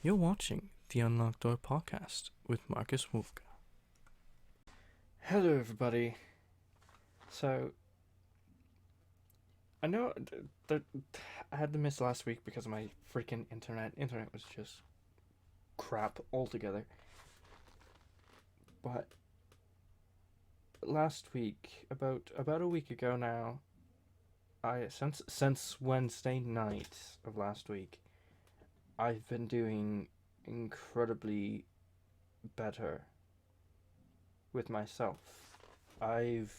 You're watching the Unlocked Door podcast with Marcus Wolfka. Hello, everybody. So, I know that I had to miss last week because of my freaking internet. Internet was just crap altogether. But last week, about a week ago now, since Wednesday night of last week, I've been doing incredibly better with myself. I've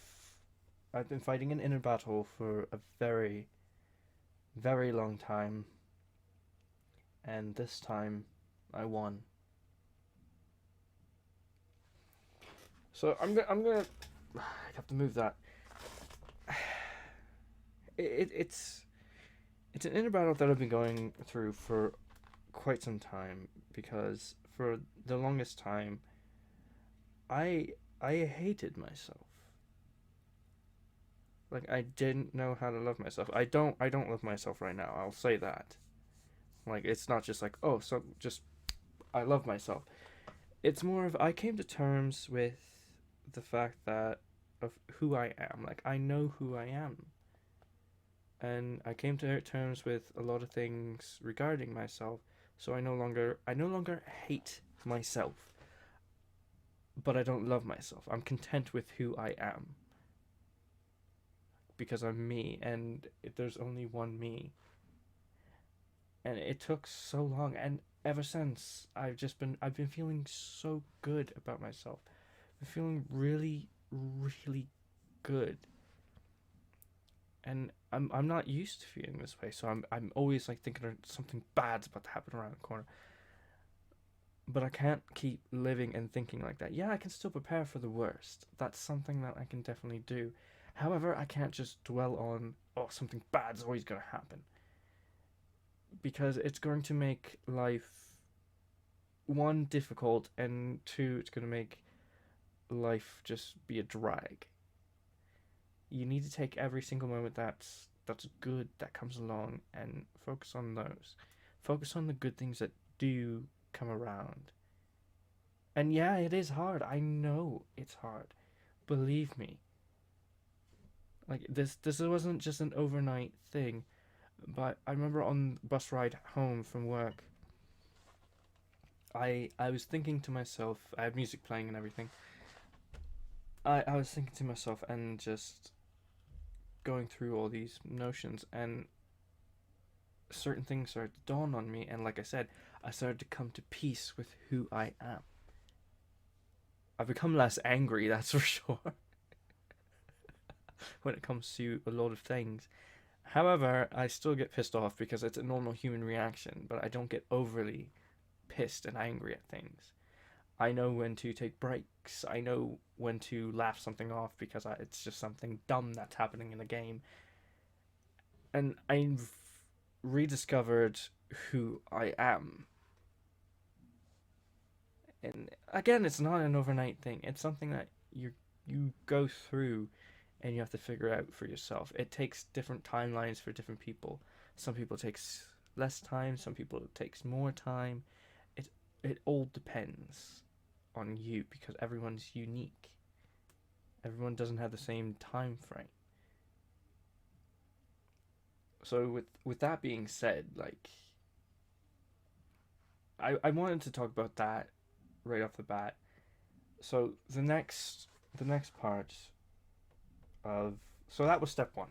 been fighting an inner battle for a very, very long time, and this time I won. So I'm gonna I have to move that. It's an inner battle that I've been going through for quite some time, because for the longest time I hated myself. Like, I didn't know how to love myself. I don't love myself right now. I'll say that. Like, it's not just like, oh, so just I love myself. It's more of I came to terms with the fact that of who I am. Like, I know who I am. And I came to terms with a lot of things regarding myself, so I no longer hate myself. But I don't love myself. I'm content with who I am, because I'm me, and there's only one me. And it took so long, and ever since I've been feeling so good about myself. I'm feeling really, really good. And I'm not used to feeling this way, so I'm always like thinking something bad's about to happen around the corner. But I can't keep living and thinking like that. Yeah, I can still prepare for the worst. That's something that I can definitely do. However, I can't just dwell on, oh, something bad's always going to happen. Because it's going to make life, one, difficult, and two, it's going to make life just be a drag. You need to take every single moment that's good that comes along and focus on those. Focus on the good things that do come around. And yeah, it is hard. I know it's hard. Believe me. Like, this wasn't just an overnight thing. But I remember on the bus ride home from work, I was thinking to myself, I had music playing and everything. I was thinking to myself and just going through all these notions, and certain things started to dawn on me, and like I said, I started to come to peace with who I am. I've become less angry, that's for sure, when it comes to a lot of things. However, I still get pissed off because it's a normal human reaction, but I don't get overly pissed and angry at things. I know when to take breaks. I know when to laugh something off because it's just something dumb that's happening in the game. And I've rediscovered who I am. And again, it's not an overnight thing. It's something that you go through and you have to figure out for yourself. It takes different timelines for different people. Some people it takes less time, some people it takes more time. It all depends on you, because everyone's unique. Everyone doesn't have the same time frame. So with that being said, like, I wanted to talk about that right off the bat. So the next part of, so that was step one.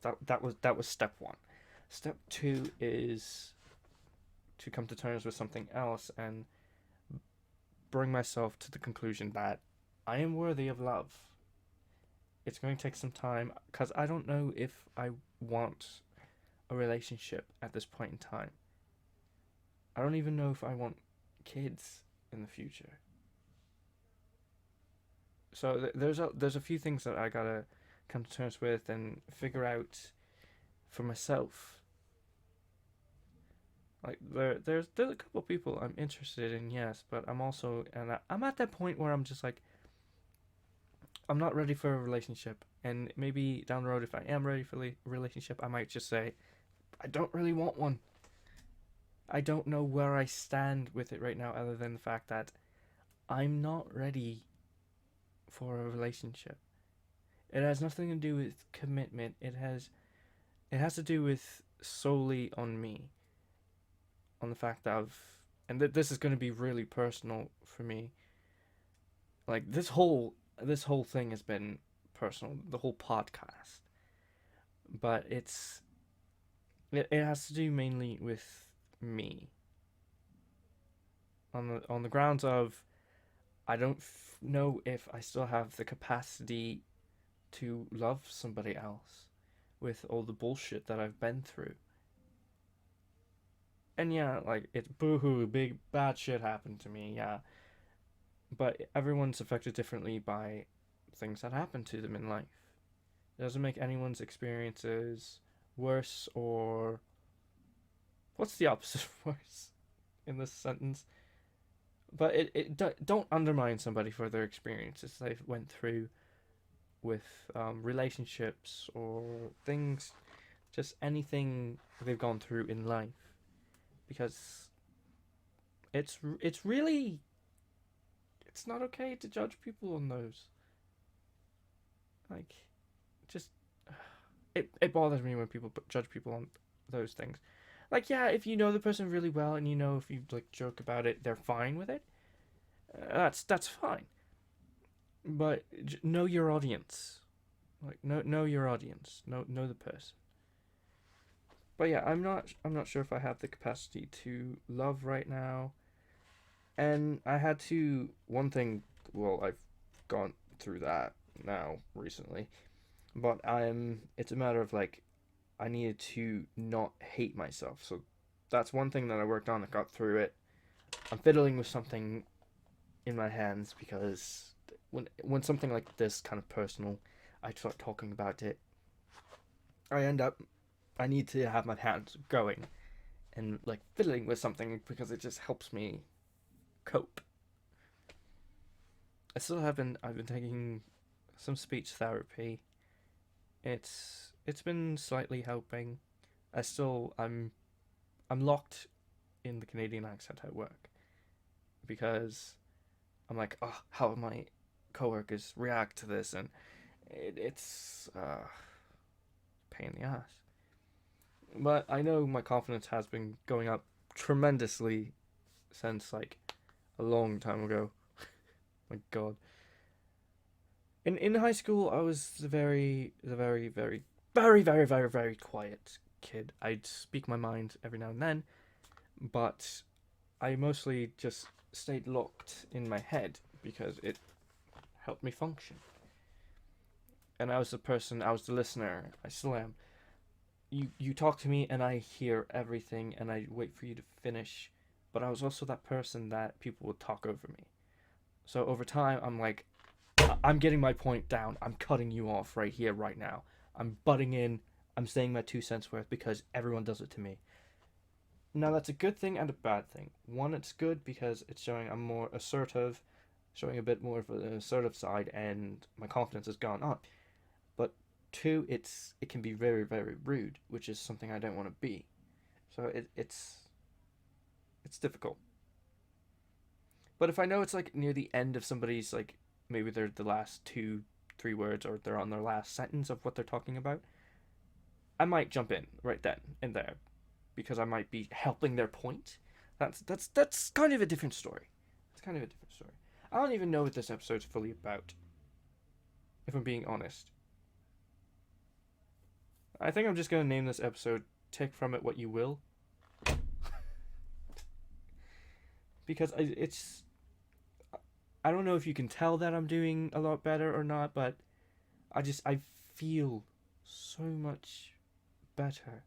That was step one. Step two is to come to terms with something else and bring myself to the conclusion that I am worthy of love. It's going to take some time, because I don't know if I want a relationship at this point in time. I don't even know if I want kids in the future. So there's a few things that I gotta come to terms with and figure out for myself. Like, there's a couple of people I'm interested in, yes, but I'm at that point where I'm just like, I'm not ready for a relationship, and maybe down the road, if I am ready for a relationship, I might just say, I don't really want one. I don't know where I stand with it right now, other than the fact that I'm not ready for a relationship. It has nothing to do with commitment. It has to do with solely on me, on the fact that this is going to be really personal for me. Like this whole thing has been personal, the whole podcast, but it has to do mainly with me, on the grounds of I don't know if I still have the capacity to love somebody else with all the bullshit that I've been through. And yeah, like it's boohoo, big bad shit happened to me, yeah. But everyone's affected differently by things that happen to them in life. It doesn't make anyone's experiences worse or what's the opposite of worse in this sentence? But don't undermine somebody for their experiences they've went through with relationships or things, just anything they've gone through in life, because it's really it's not okay to judge people on those. Like, just it bothers me when people judge people on those things. Like, yeah, if you know the person really well and you know if you like joke about it, they're fine with it. That's fine. But know your audience. Like, know your audience. Know the person. But yeah, I'm not sure if I have the capacity to love right now. And I had to one thing. Well, I've gone through that now recently, but it's a matter of like I needed to not hate myself. So that's one thing that I worked on. I got through it. I'm fiddling with something in my hands because when something like this kind of personal, I start talking about it, I need to have my hands going and like fiddling with something because it just helps me cope. I've been taking some speech therapy. It's been slightly helping. I'm locked in the Canadian accent at work because I'm like, oh, how my coworkers react to this, and it's pain in the ass. But I know my confidence has been going up tremendously since like a long time ago. My God. In high school, I was the very quiet kid. I'd speak my mind every now and then, but I mostly just stayed locked in my head because it helped me function. And I was the listener. I still am. You talk to me and I hear everything and I wait for you to finish, but I was also that person that people would talk over me. So over time, I'm like, I'm getting my point down. I'm cutting you off right here, right now. I'm butting in. I'm saying my 2 cents worth because everyone does it to me. Now, that's a good thing and a bad thing. One, it's good because it's showing I'm more assertive, showing a bit more of an assertive side, and my confidence has gone up. But two, it can be very rude, which is something I don't want to be. So it's difficult. But if I know it's like near the end of somebody's like maybe they're the last two, three words or they're on their last sentence of what they're talking about, I might jump in right then and there because I might be helping their point. That's kind of a different story. It's kind of a different story. I don't even know what this episode's fully about, if I'm being honest. I think I'm just gonna name this episode "Take from it what you will," because I don't know if you can tell that I'm doing a lot better or not, but I feel so much better.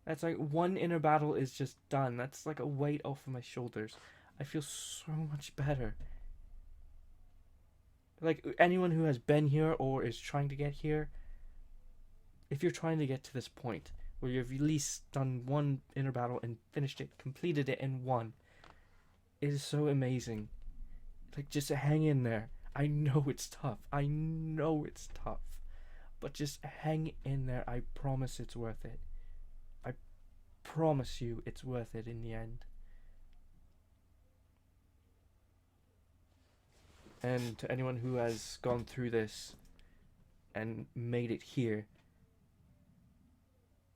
That's like one inner battle is just done. That's like a weight off of my shoulders. I feel so much better. Like anyone who has been here or is trying to get here, if you're trying to get to this point where you've at least done one inner battle and finished it, completed it, and won, it is so amazing. Like, just hang in there. I know it's tough. I know it's tough. But just hang in there. I promise it's worth it. I promise you it's worth it in the end. And to anyone who has gone through this and made it here,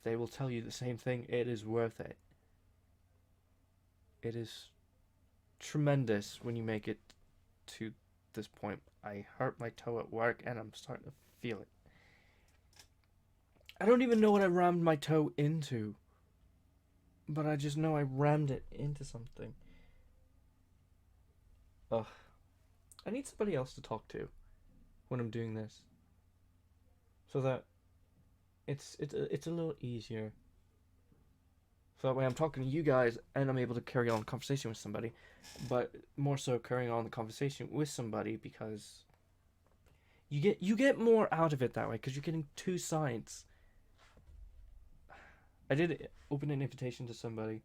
they will tell you the same thing. It is worth it. It is tremendous when you make it to this point. I hurt my toe at work and I'm starting to feel it. I don't even know what I rammed my toe into, but I just know I rammed it into something. Ugh. I need somebody else to talk to when I'm doing this, so that it's a little easier. So that way I'm talking to you guys and I'm able to carry on a conversation with somebody, but more so carrying on the conversation with somebody because you get more out of it that way because you're getting two sides. I did open an invitation to somebody,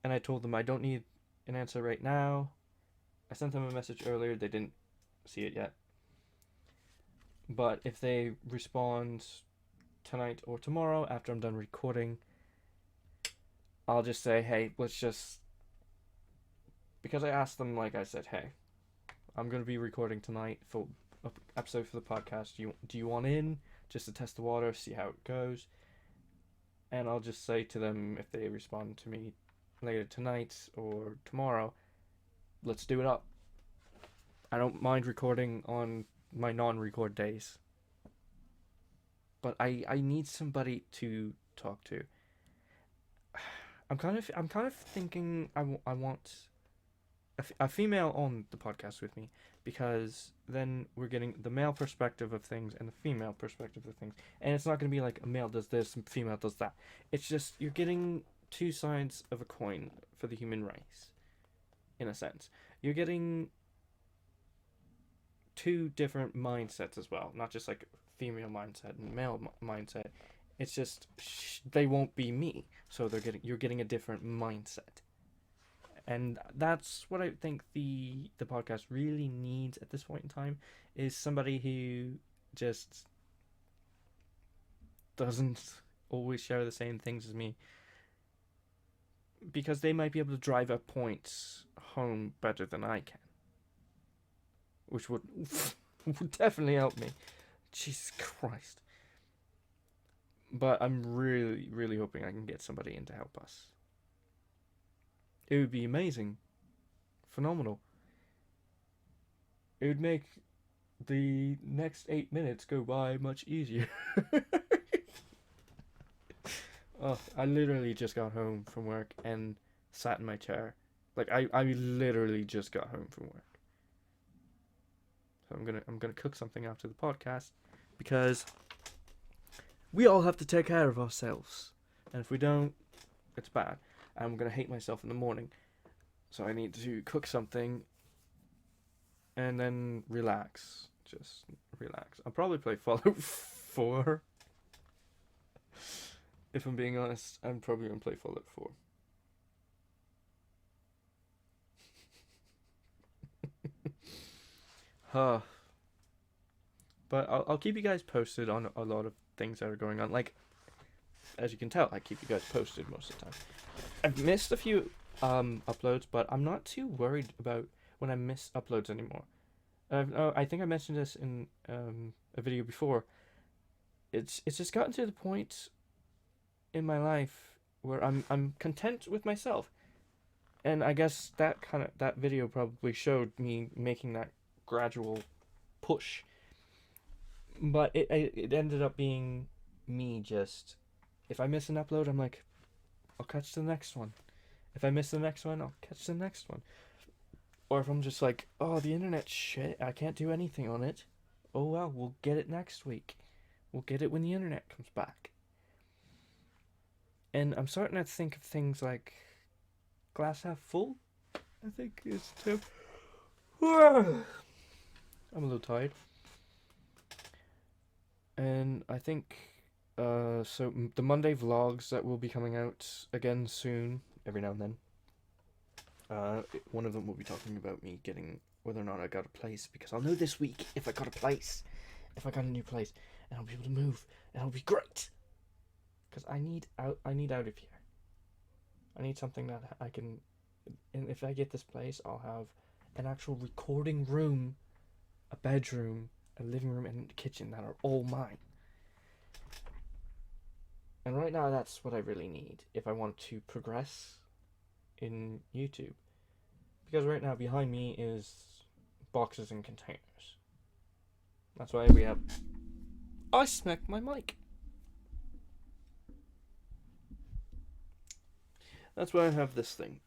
and I told them I don't need an answer right now. I sent them a message earlier. They didn't see it yet. But if they respond tonight or tomorrow after I'm done recording, I'll just say, hey, let's just... Because I asked them, like I said, hey, I'm going to be recording tonight for an episode for the podcast. Do you want in? Just to test the water, see how it goes. And I'll just say to them, if they respond to me later tonight or tomorrow, let's do it up. I don't mind recording on my non-record days. But I need somebody to talk to. I'm kind of thinking I want a female on the podcast with me, because then we're getting the male perspective of things and the female perspective of things. And it's not going to be like a male does this and female does that. It's just you're getting two sides of a coin for the human race. In a sense, you're getting two different mindsets as well, not just like female mindset and male mindset. It's just they won't be me, so you're getting a different mindset, and that's what I think the podcast really needs at this point in time, is somebody who just doesn't always share the same things as me, because they might be able to drive up points home better than I can, which would definitely help me. Jesus Christ. But I'm really, really hoping I can get somebody in to help us. It would be amazing. Phenomenal. It would make the next 8 minutes go by much easier. Oh, I literally just got home from work and sat in my chair. Like I literally just got home from work. So I'm gonna cook something after the podcast, because we all have to take care of ourselves, and if we don't, it's bad. I'm gonna hate myself in the morning, so I need to cook something and then relax. Just relax. I'll probably play Fallout 4. If I'm being honest, I'm probably gonna play Fallout 4. Huh. But I'll keep you guys posted on a lot of things that are going on. Like, as you can tell, I keep you guys posted most of the time. I've missed a few uploads, but I'm not too worried about when I miss uploads anymore. I think I mentioned this in a video before. It's just gotten to the point in my life where I'm content with myself, and I guess that video probably showed me making that gradual push. But it ended up being me just, if I miss an upload, I'm like, I'll catch the next one. If I miss the next one, I'll catch the next one. Or if I'm just like, oh, the internet's shit, I can't do anything on it. Oh well, we'll get it next week. We'll get it when the internet comes back. And I'm starting to think of things like glass half full, I think is the term. I'm a little tired. And I think, so the Monday vlogs that will be coming out again soon, every now and then. One of them will be talking about me getting, whether or not I got a place, because I'll know this week if I got a place, if I got a new place, and I'll be able to move, and it'll be great. Because I need out of here. I need something that I can. And if I get this place, I'll have an actual recording room, a bedroom, a living room, and a kitchen that are all mine. And right now, that's what I really need if I want to progress in YouTube. Because right now, behind me is boxes and containers. That's why we have. I smacked my mic. That's why I have this thing,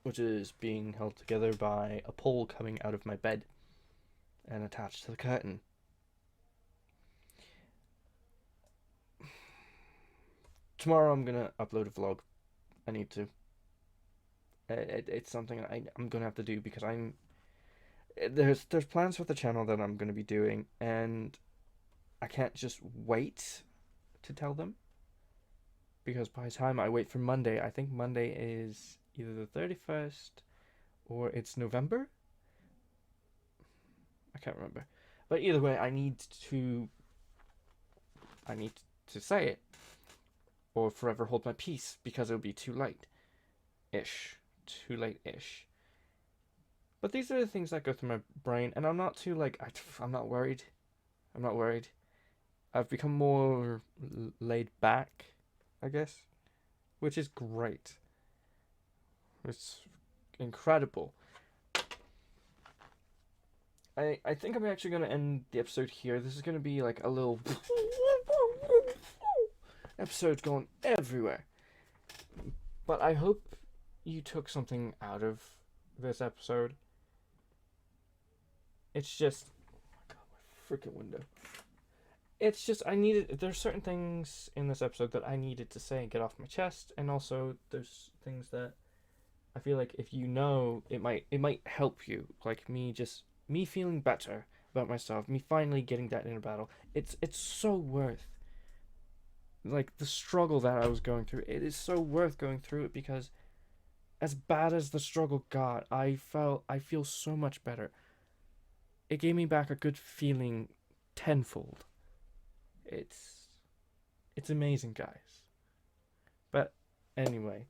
which is being held together by a pole coming out of my bed and attached to the curtain. Tomorrow I'm gonna upload a vlog. I need to. It's something I'm gonna have to do because there's plans for the channel that I'm gonna be doing, and I can't just wait to tell them, because by the time I wait for Monday, I think Monday is either the 31st or it's November. I can't remember, but either way, I need to say it, or forever hold my peace, because it'll be too late ish. But these are the things that go through my brain, and I'm not too I'm not worried. I've become more laid back, I guess, which is great. It's incredible. I think I'm actually going to end the episode here. This is going to be like a little episode going everywhere. But I hope you took something out of this episode. It's just, oh my god, my freaking window. It's just, there's certain things in this episode that I needed to say and get off my chest, and also there's things that I feel like if you know, it might help you. Like me feeling better about myself, me finally getting that inner battle. It's so worth, like, the struggle that I was going through. It is so worth going through it, because as bad as the struggle got, I feel so much better. It gave me back a good feeling tenfold. It's amazing, guys. But anyway,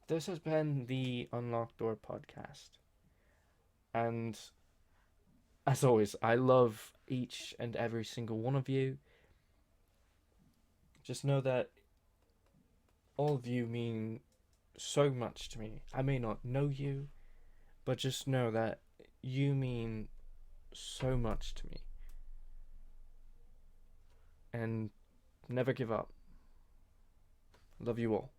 this has been the Unlocked Door podcast. And as always, I love each and every single one of you. Just know that all of you mean so much to me. I may not know you, but just know that you mean so much to me. And never give up. Love you all.